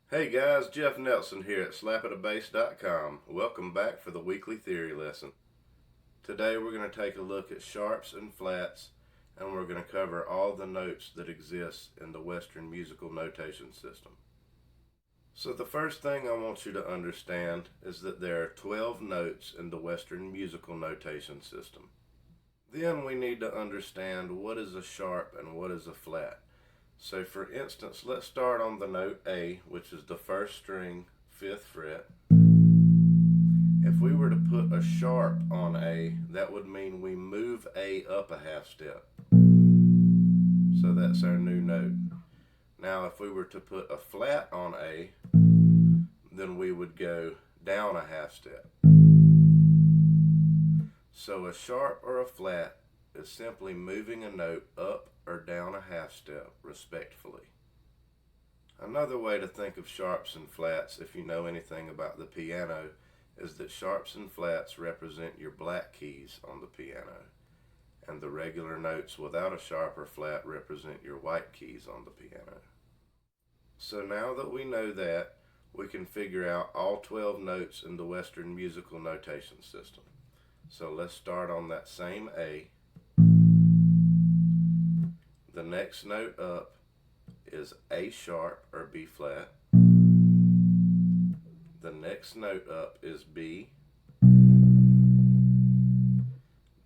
Hey guys, Jeff Nelson here at slapatabass.com. Welcome back for the weekly theory lesson. Today we're going to take a look at sharps and flats, and we're going to cover all the notes that exist in the Western musical notation system. So the first thing I want you to understand is that there are 12 notes in the Western musical notation system. Then we need to understand what is a sharp and what is a flat. So for instance, let's start on the note A, which is the first string, 5th fret. If we were to put a sharp on A, that would mean we move A up a half step. So that's our new note. Now if we were to put a flat on A, then we would go down a half step. So a sharp or a flat is simply moving a note up or down a half step, respectfully. Another way to think of sharps and flats, if you know anything about the piano, is that sharps and flats represent your black keys on the piano, and the regular notes without a sharp or flat represent your white keys on the piano. So now that we know that, we can figure out all 12 notes in the Western musical notation system. So let's start on that same A. The next note up is A sharp or B flat. The next note up is B.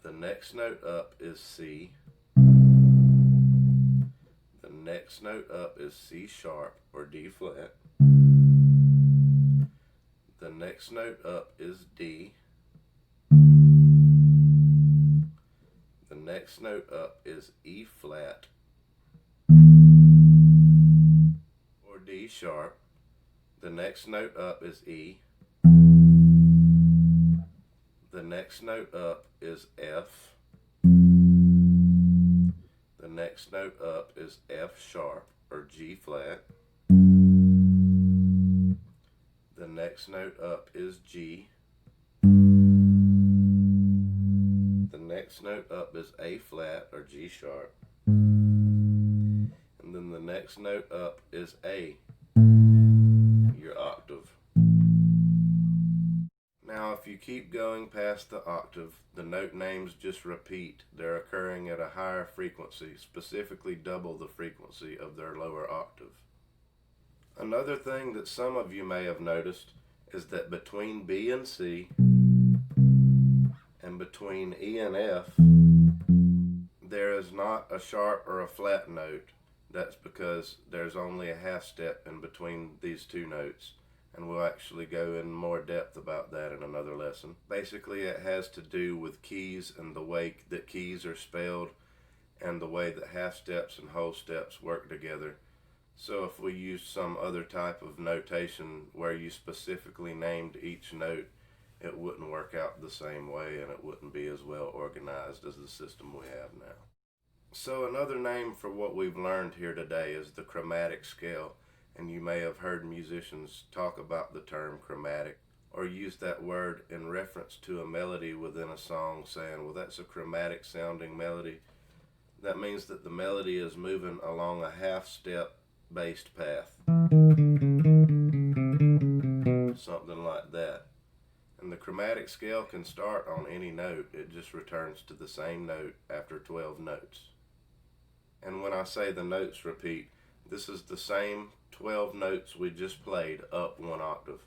The next note up is C. The next note up is C sharp or D flat. The next note up is D. The next note up is E flat or D sharp. The next note up is E. The next note up is F. The next note up is F sharp or G flat. The next note up is G. The next note up is A flat or G sharp. And then the next note up is A, your octave. Now if you keep going past the octave, the note names just repeat. They're occurring at a higher frequency, specifically double the frequency of their lower octave. Another thing that some of you may have noticed is that between B and C and between E and F, there is not a sharp or a flat note. That's because there's only a half step in between these two notes, and we'll actually go in more depth about that in another lesson. Basically, it has to do with keys and the way that keys are spelled and the way that half steps and whole steps work together. So if we use some other type of notation where you specifically named each note, it wouldn't work out the same way and it wouldn't be as well organized as the system we have now. So another name for what we've learned here today is the chromatic scale, and you may have heard musicians talk about the term chromatic or use that word in reference to a melody within a song, saying, well, that's a chromatic sounding melody. That means that the melody is moving along a half step based path, something like that. And the chromatic scale can start on any note. It just returns to the same note after 12 notes. And when I say the notes repeat, this is the same 12 notes we just played up one octave.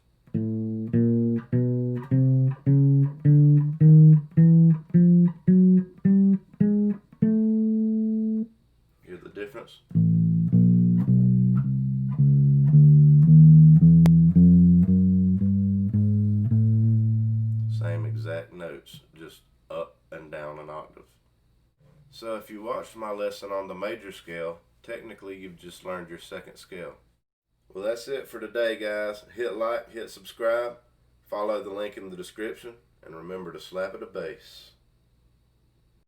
Hear the difference? Same exact notes, just up and down an octave. So if you watched my lesson on the major scale, technically you've just learned your second scale. Well, that's it for today, guys. Hit like, hit subscribe, follow the link in the description, and remember to slap at a bass.